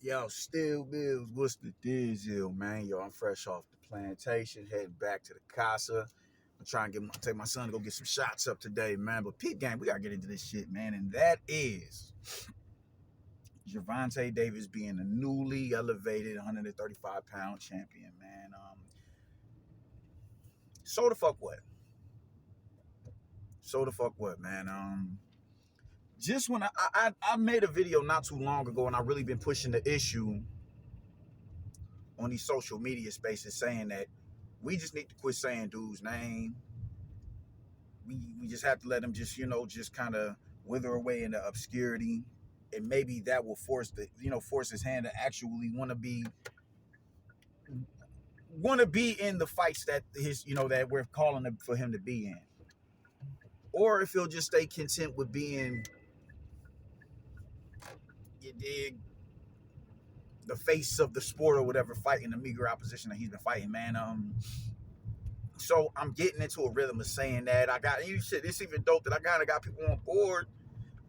Yo, Still Bills, what's the deal, man? Yo, I'm fresh off the plantation, heading back to the casa. I'm trying to take my son to go get some shots up today, man. But Pete gang, we gotta get into this shit, man. And that is Gervonta Davis being a newly elevated 135-pound champion, man. So the fuck what? So the fuck what, man? Just when I made a video not too long ago, and I really been pushing the issue on these social media spaces, saying that we just need to quit saying dude's name. We just have to let him just just kind of wither away into obscurity, and maybe that will force his hand to actually want to be in the fights that that we're calling for him to be in, or if he'll just stay content with being, you dig, the face of the sport or whatever, fighting the meager opposition that he's been fighting, man. So I'm getting into a rhythm of saying that I got you shit. It's even dope that I kind of got people on board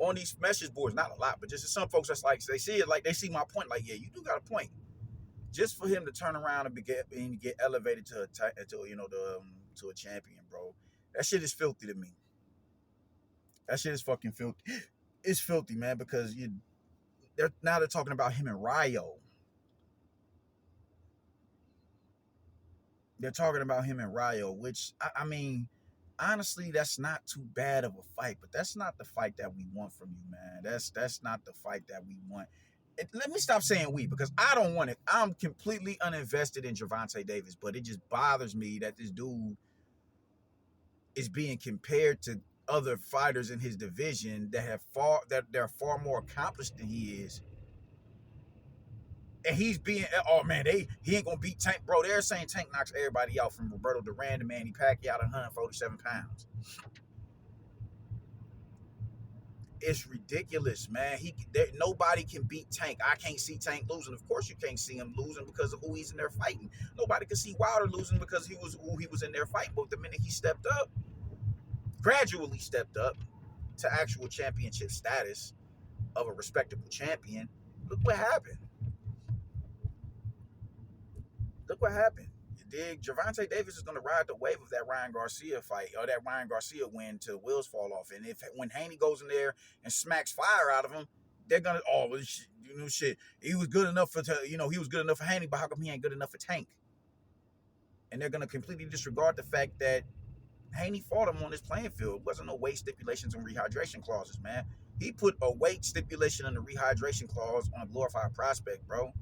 on these message boards. Not a lot, but just some folks that's like, they see it, like they see my point. Like, yeah, you do got a point. Just for him to turn around and get elevated to a champion, bro. That shit is filthy to me. That shit is fucking filthy. It's filthy, man, because they're talking about him and Ryo. They're talking about him and Ryo, which I mean, honestly, that's not too bad of a fight, but that's not the fight that we want from you, man. That's not the fight that we want. Let me stop saying we, because I don't want it. I'm completely uninvested in Gervonta Davis, but it just bothers me that this dude is being compared to other fighters in his division that they're far more accomplished than he is. And he's being, oh man, he ain't gonna beat Tank, bro. They're saying Tank knocks everybody out, from Roberto Duran to Manny Pacquiao at 147 pounds. It's ridiculous, man. Nobody can beat Tank. I can't see Tank losing. Of course, you can't see him losing because of who he's in there fighting. Nobody can see Wilder losing because he was who he was in there fighting. But the minute he gradually stepped up to actual championship status of a respectable champion, look what happened. Look what happened. You dig? Gervonta Davis is going to ride the wave of that Ryan Garcia fight, or that Ryan Garcia win, till wheels fall off. And when Haney goes in there and smacks fire out of him, they're gonna, oh well, shit. He was good enough he was good enough for Haney, but how come he ain't good enough for Tank? And they're gonna completely disregard the fact that Haney fought him on this playing field. It wasn't no weight stipulations and rehydration clauses, man. He put a weight stipulation and a rehydration clause on a glorified prospect, bro.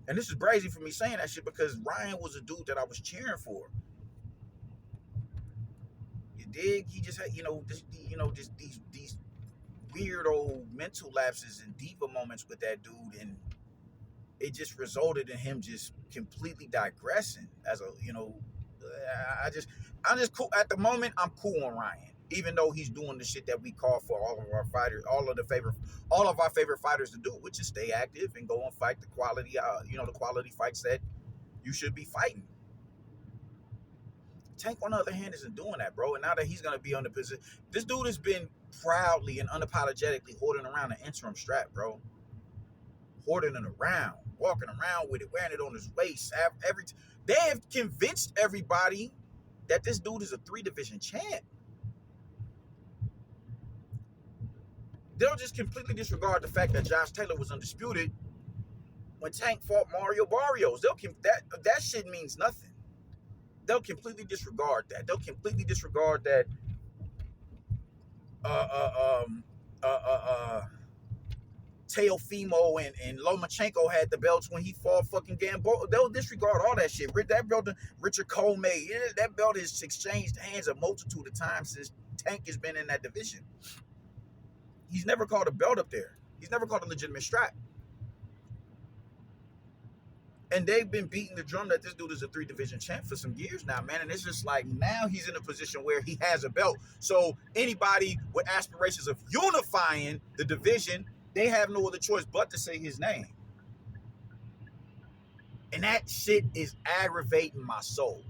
And this is crazy for me saying that shit, because Ryan was a dude that I was cheering for. You dig? He just had, just these weird old mental lapses and diva moments with that dude, and it just resulted in him just completely digressing as a, I'm just cool at the moment. I'm cool on Ryan, even though he's doing the shit that we call for all of our fighters, all of our favorite fighters to do, which is stay active and go and fight the quality, the quality fights that you should be fighting. Tank, on the other hand, isn't doing that, bro. And now that he's going to be on the position, this dude has been proudly and unapologetically holding around an interim strap, bro. Hoarding it around, walking around with it, wearing it on his waist. They have convinced everybody that this dude is a 3-division champ. They'll just completely disregard the fact that Josh Taylor was undisputed when Tank fought Mario Barrios. That shit means nothing. They'll completely disregard that. They'll completely disregard that. Teofimo and Lomachenko had the belts when he fought fucking Gamboa. They'll disregard all that shit. That belt, Richard Cole made, that belt has exchanged hands a multitude of times since Tank has been in that division. He's never called a belt up there. He's never called a legitimate strap. And they've been beating the drum that this dude is a 3-division champ for some years now, man. And it's just like, now he's in a position where he has a belt. So anybody with aspirations of unifying the division, they have no other choice but to say his name. And that shit is aggravating my soul.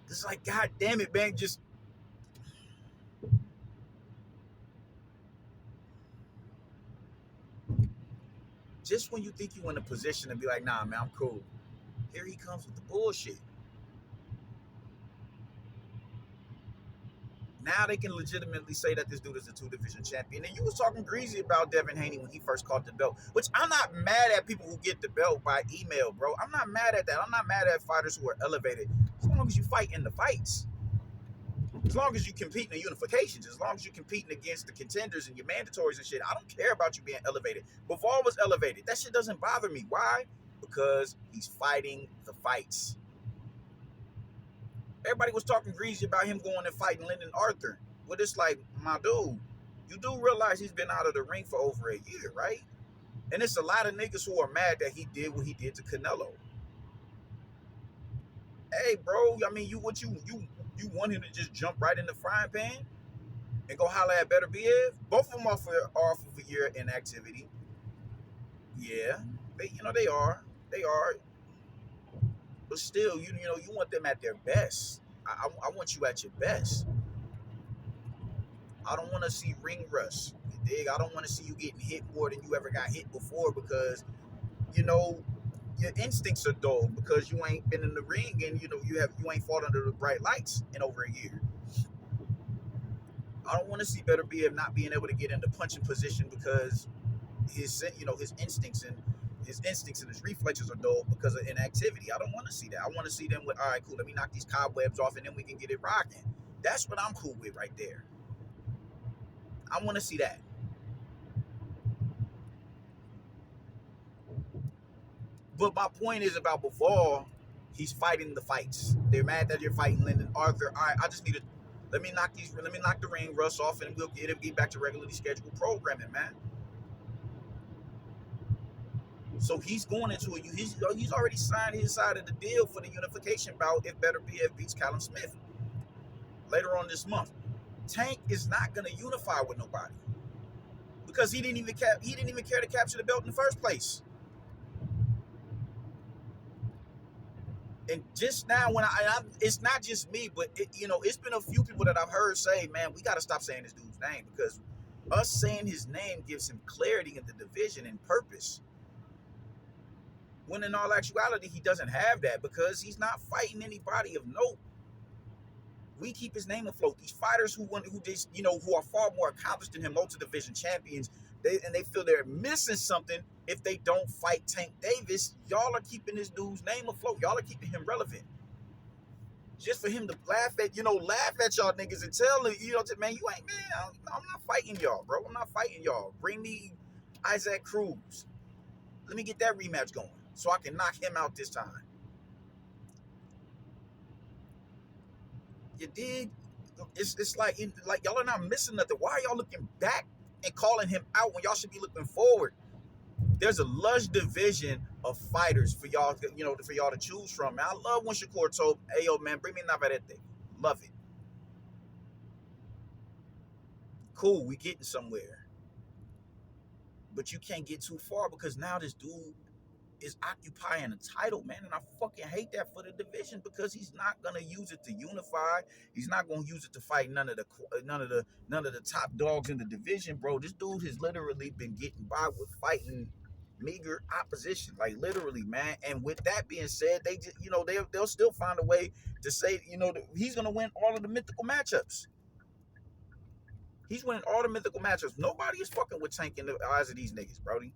It's like, God damn it, man. Just Just when you think you in a position to be like, nah, man, I'm cool. Here he comes with the bullshit. Now they can legitimately say that this dude is a two-division champion. And you was talking greasy about Devin Haney when he first caught the belt, which I'm not mad at people who get the belt by email, bro. I'm not mad at that. I'm not mad at fighters who are elevated. As long as you fight in the fights. As long as you compete in the unifications, as long as you're competing against the contenders and your mandatories and shit, I don't care about you being elevated. Bivol was elevated. That shit doesn't bother me. Why? Because he's fighting the fights. Everybody was talking greasy about him going and fighting Lyndon Arthur. Well, it's like, my dude, you do realize he's been out of the ring for over a year, right? And it's a lot of niggas who are mad that he did what he did to Canelo. Hey, bro, I mean, you want him to just jump right in the frying pan and go holler at Better Biev? Both of them off of a year inactivity. Yeah, they are. They are. But still, you want them at their best. I want you at your best. I don't want to see ring rust. You dig? I don't want to see you getting hit more than you ever got hit before because, your instincts are dull because you ain't been in the ring and you ain't fought under the bright lights in over a year. I don't want to see Better Biev not being able to get into punching position because his instincts and his reflexes are dull because of inactivity. I don't want to see that. I want to see them with, all right, cool, let me knock these cobwebs off and then we can get it rocking. That's what I'm cool with right there. I want to see that. But my point is about Bivol, he's fighting the fights. They're mad that you're fighting Lyndon Arthur. All right, I just need to let me knock the ring rust off and we'll get back to regularly scheduled programming, man. So he's going into it. He's already signed his side of the deal for the unification bout if Better Biev beats Callum Smith later on this month. Tank is not going to unify with nobody because he didn't even care to capture the belt in the first place. And just now, when it's not just me, but it's been a few people that I've heard say, man, we got to stop saying this dude's name because us saying his name gives him clarity in the division and purpose. When in all actuality, he doesn't have that because he's not fighting anybody of note. We keep his name afloat. These fighters who are far more accomplished than him, multi-division champions, they feel they're missing something if they don't fight Tank Davis. Y'all are keeping this dude's name afloat. Y'all are keeping him relevant. Just for him to laugh at y'all niggas and tell man, you ain't, man, I'm not fighting y'all, bro. I'm not fighting y'all. Bring me Isaac Cruz. Let me get that rematch going so I can knock him out this time. You dig? It's like y'all are not missing nothing. Why are y'all looking back and calling him out when y'all should be looking forward? There's a lush division of fighters for y'all, to choose from. Man, I love when Shakur told, hey, yo, man, bring me Navarrete. Love it. Cool, we getting somewhere. But you can't get too far because now this dude is occupying a title, man, and I fucking hate that for the division because he's not gonna use it to unify. He's not gonna use it to fight none of the top dogs in the division, bro. This dude has literally been getting by with fighting meager opposition, like literally, man. And with that being said, they just, they'll still find a way to say, he's gonna win all of the mythical matchups. He's winning all the mythical matchups. Nobody is fucking with Tank in the eyes of these niggas, Brody.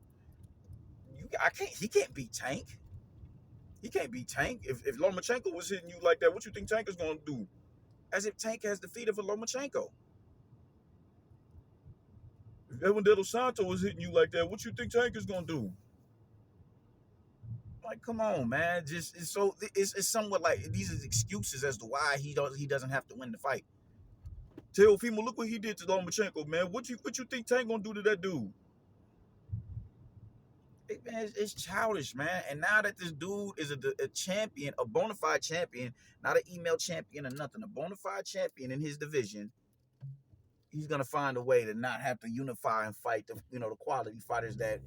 He can't beat Tank. He can't beat Tank. If Lomachenko was hitting you like that, what you think Tank is going to do? As if Tank has the feet of a Lomachenko. If Edwin De Los Santos was hitting you like that, what you think Tank is going to do? Like, come on, man. It's somewhat like these are excuses as to why he doesn't have to win the fight. Teofimo, look what he did to Lomachenko, man. What you think Tank going to do to that dude? Man, it's childish, man. And now that this dude is a champion, a bona fide champion, not an email champion or nothing, a bona fide champion in his division, he's gonna find a way to not have to unify and fight the quality fighters that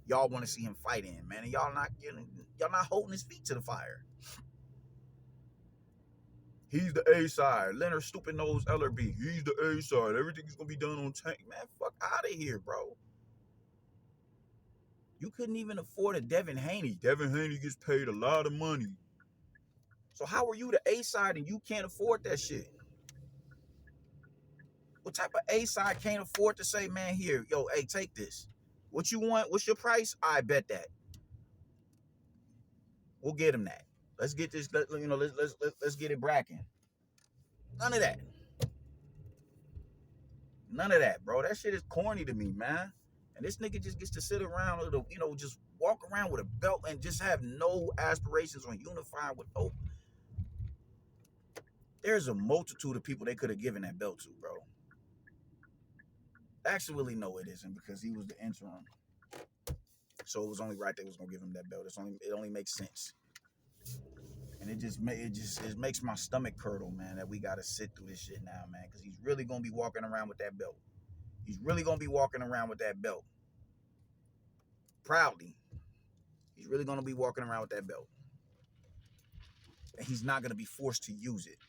y'all want to see him fight in, man. And y'all not holding his feet to the fire. He's the A side. Leonard Stupid Nose Ellerby. He's the A side. Everything's gonna be done on Tank. Man, fuck out of here, bro. You couldn't even afford a Devin Haney. Devin Haney gets paid a lot of money. So how are you the A side and you can't afford that shit? What type of A side can't afford to say, man, here, yo, hey, take this. What you want? What's your price? I bet that. We'll get him that. Let's get this. Let's get it bracking. None of that. None of that, bro. That shit is corny to me, man. And this nigga just gets to sit around, just walk around with a belt and just have no aspirations on unifying with no. There's a multitude of people they could have given that belt to, bro. Actually, no, it isn't because he was the interim. So it was only right they was gonna give him that belt. It only makes sense. And it makes my stomach curdle, man, that we gotta sit through this shit now, man, because he's really gonna be walking around with that belt. He's really gonna be walking around with that belt. Proudly. He's really gonna be walking around with that belt. And he's not gonna be forced to use it.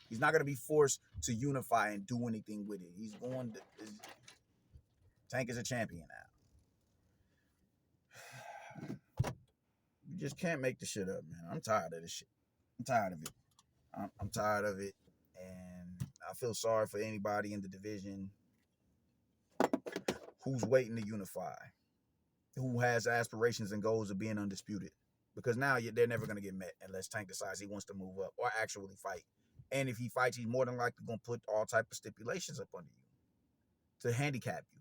He's not gonna be forced to unify and do anything with it. He's going to Tank is a champion now. You just can't make the shit up, man. I'm tired of this shit. I'm tired of it. I'm tired of it. And I feel sorry for anybody in the division who's waiting to unify, who has aspirations and goals of being undisputed. Because now they're never going to get met unless Tank decides he wants to move up or actually fight. And if he fights, he's more than likely going to put all type of stipulations up under you to handicap you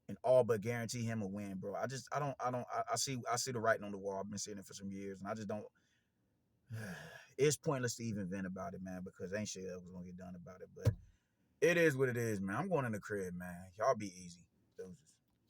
and all but guarantee him a win, bro. I see the writing on the wall. I've been seeing it for some years, and I just don't. It's pointless to even vent about it, man, because ain't shit else gonna get done about it. But it is what it is, man. I'm going in the crib, man. Y'all be easy. Deuces.